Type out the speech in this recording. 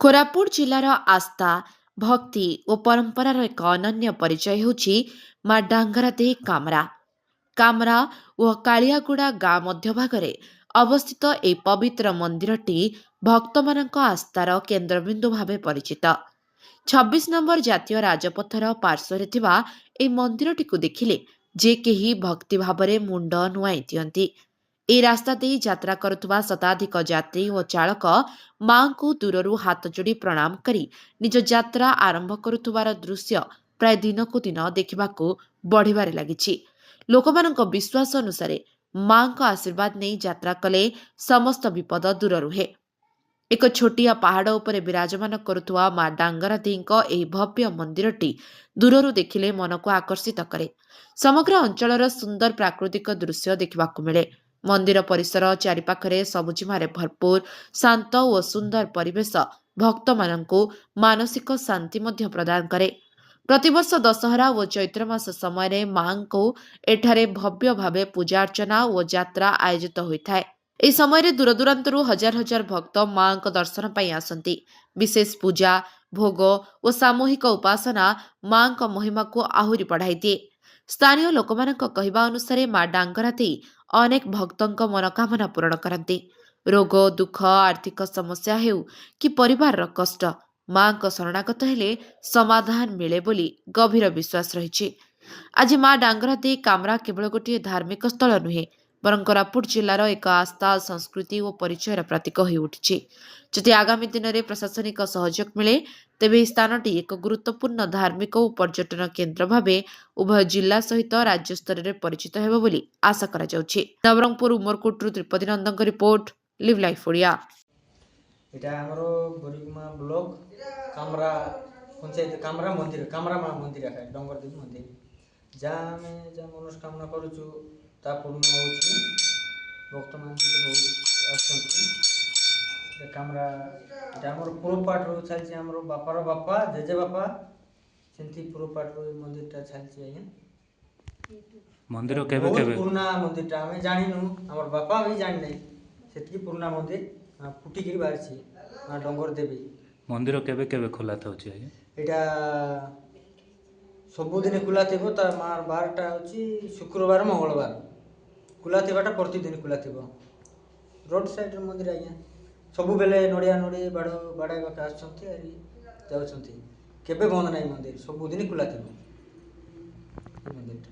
କୋରାପୁଟ ଜିଲ୍ଲାର ଆସ୍ଥା, ଭକ୍ତି ଓ ପରମ୍ପରାର ଏକ ଅନନ୍ୟ ପରିଚୟ ହେଉଛି ମା ଡାଙ୍ଗରାଦେଇ କାମରା। କାମରା ଓ କାଳିଆଗୁଡ଼ା ଗାଁ ମଧ୍ୟଭାଗରେ ଅବସ୍ଥିତ ଏହି ପବିତ୍ର ମନ୍ଦିରଟି ଭକ୍ତମାନଙ୍କ ଆସ୍ଥାର କେନ୍ଦ୍ରବିନ୍ଦୁ ଭାବେ ପରିଚିତ। 26 ନମ୍ବର ଜାତୀୟ ରାଜପଥର ପାର୍ଶ୍ୱରେ ଥିବା ଏହି ମନ୍ଦିରଟିକୁ ଦେଖିଲେ ଯେ କେହି ଭକ୍ତି ଭାବରେ ମୁଣ୍ଡ ନୁଆଇଁ ଦିଅନ୍ତି। ଏହି ରାସ୍ତା ଦେଇ ଯାତ୍ରା କରୁଥିବା ଶତାଧିକ ଯାତ୍ରୀ ଓ ଚାଳକ ମାଙ୍କୁ ଦୂରରୁ ହାତ ଯୋଡ଼ି ପ୍ରଣାମ କରି ନିଜ ଯାତ୍ରା ଆରମ୍ଭ କରୁଥିବାର ଦୃଶ୍ୟ ପ୍ରାୟ ଦିନକୁ ଦିନ ଦେଖିବାକୁ ବଢ଼ିବାରେ ଲାଗିଛି। ଲୋକମାନଙ୍କ ବିଶ୍ୱାସ ଅନୁସାରେ ମାଙ୍କ ଆଶୀର୍ବାଦ ନେଇ ଯାତ୍ରା କଲେ ସମସ୍ତ ବିପଦ ଦୂର ରୁହେ। ଏକ ଛୋଟିଆ ପାହାଡ଼ ଉପରେ ବିରାଜମାନ କରୁଥିବା ମା ଡାଙ୍ଗରାଦେଇଙ୍କ ଏହି ଭବ୍ୟ ମନ୍ଦିରଟି ଦୂରରୁ ଦେଖିଲେ ମନକୁ ଆକର୍ଷିତ କରେ। ସମଗ୍ର ଅଞ୍ଚଳର ସୁନ୍ଦର ପ୍ରାକୃତିକ ଦୃଶ୍ୟ ଦେଖିବାକୁ ମିଳେ। ମନ୍ଦିର ପରିସର ଚାରିପାଖରେ ସବୁଜିମାରେ ଭରପୁର ଶାନ୍ତ ଓ ସୁନ୍ଦର ପରିବେଶ ଭକ୍ତମାନଙ୍କୁ ମାନସିକ ଶାନ୍ତି ମଧ୍ୟ ପ୍ରଦାନ କରେ। ପ୍ରତିବର୍ଷ ଦଶହରା ଓ ଚୈତ୍ର ମାସ ସମୟରେ ମାଙ୍କୁ ଏଠାରେ ଭବ୍ୟ ଭାବେ ପୂଜା ଅର୍ଚ୍ଚନା ଓ ଯାତ୍ରା ଆୟୋଜିତ ହୋଇଥାଏ। ଏହି ସମୟରେ ଦୂରଦୂରାନ୍ତରୁ ହଜାର ହଜାର ଭକ୍ତ ମାଙ୍କ ଦର୍ଶନ ପାଇଁ ଆସନ୍ତି। ବିଶେଷ ପୂଜା, ଭୋଗ ଓ ସାମୂହିକ ଉପାସନା ମାଙ୍କ ମହିମାକୁ ଆହୁରି ବଢ଼ାଇଦିଏ। ସ୍ଥାନୀୟ ଲୋକମାନଙ୍କ କହିବା ଅନୁସାରେ ମା ଡାଙ୍ଗରାଦେଇ ଅନେକ ଭକ୍ତଙ୍କ ମନୋକାମନା ପୂରଣ କରନ୍ତି। ରୋଗ, ଦୁଃଖ, ଆର୍ଥିକ ସମସ୍ୟା ହେଉ କି ପରିବାରର କଷ୍ଟ, ମାଙ୍କ ଶରଣାଗତ ହେଲେ ସମାଧାନ ମିଳେ ବୋଲି ଗଭୀର ବିଶ୍ୱାସ ରହିଛି। ଆଜି ମା ଡାଙ୍ଗରାଦେଇ କାମରା କେବଳ ଗୋଟିଏ ଧାର୍ମିକ ସ୍ଥଳ ନୁହେଁ, ବରଂ କୋରାପୁଟ ଜିଲ୍ଲାର ଏକ ଆସ୍ଥା, ସଂସ୍କୃତି ଓ ପରିଚୟର ପ୍ରତୀକ ହୋଇ ଉଠିଛି। ଯଦି ଆଗାମୀ ଦିନରେ ପ୍ରଶାସନିକ ସହଯୋଗ ମିଳେ, ତେବେ ଏହି ସ୍ଥାନଟି ଏକ ଗୁରୁତ୍ୱପୂର୍ଣ୍ଣ ଧାର୍ମିକ ଓ ପର୍ଯ୍ୟଟନ କେନ୍ଦ୍ର ଭାବେ ଉଭୟ ଜିଲ୍ଲା ସହିତ ରାଜ୍ୟ ସ୍ତରରେ ପରିଚିତ ହେବ ବୋଲି ଆଶା କରାଯାଉଛି। ନବରଙ୍ଗପୁର ଉମରକୋଟରୁ ତ୍ରିପତି ନନ୍ଦଙ୍କ ରିପୋର୍ଟ, ଲିଭ୍ ଲାଇଫ୍ ଓଡ଼ିଆ। এটা আমার বরিগুমা ব্লক কামরা পঞ্চায়েত কামরা মন্দির কামরা মা মন্দির আছে ডঙ্গরদেবী মন্দির যা আমি যা মনস্কামনা করুଛୁ তা ପୂର୍ଣ୍ଣ ହେଉଛି। ଭକ୍ତମାନେ ବହୁତ ଆସୁଛନ୍ତି। କାମରା এটা ଆମର ପୂର୍ବ ପାଟରୁ ଚାଲିଛି, ଆମର ବାପାର ବାପା ଜେଜେ ବାପା ସେମିତି ପୂର୍ବ ପାଟରୁ ଏ ମନ୍ଦିରଟା ଚାଲିଛି। ଆଜ୍ଞା ମନ୍ଦିର କେବେ ବହୁତ କେବେ ପୁରୁଣା ମନ୍ଦିରଟା ଆମେ ଜାଣିନୁ, ଆମର ବାପା ବି ଜାଣିନାହିଁ। ସେତିକି ପୁରୁଣା ମନ୍ଦିର ଫୁଟିକିରି ବାହାରିଛି ମା ଡଙ୍ଗରଦେବୀ। ମନ୍ଦିର କେବେ କେବେ ଖୋଲା ଥାଉଛି ଆଜ୍ଞା? ଏଇଟା ସବୁଦିନ ଖୋଲା ଥିବ। ତା ମାର ବାରଟା ହେଉଛି ଶୁକ୍ରବାର, ମଙ୍ଗଳବାର। ଖୋଲା ଥିବାଟା ପ୍ରତିଦିନ ଖୋଲା ଥିବ। ରୋଡ଼ ସାଇଡ଼ର ମନ୍ଦିର ଆଜ୍ଞା। ସବୁବେଳେ ନଡ଼ିଆ ନଡ଼ି ବାଡ଼ାଇବାକୁ ଆସୁଛନ୍ତି ଆରି ଯାଉଛନ୍ତି। କେବେ ବନ୍ଦ ନାହିଁ ମନ୍ଦିର, ସବୁଦିନ ଖୋଲା ଥିବ ମନ୍ଦିରଟା।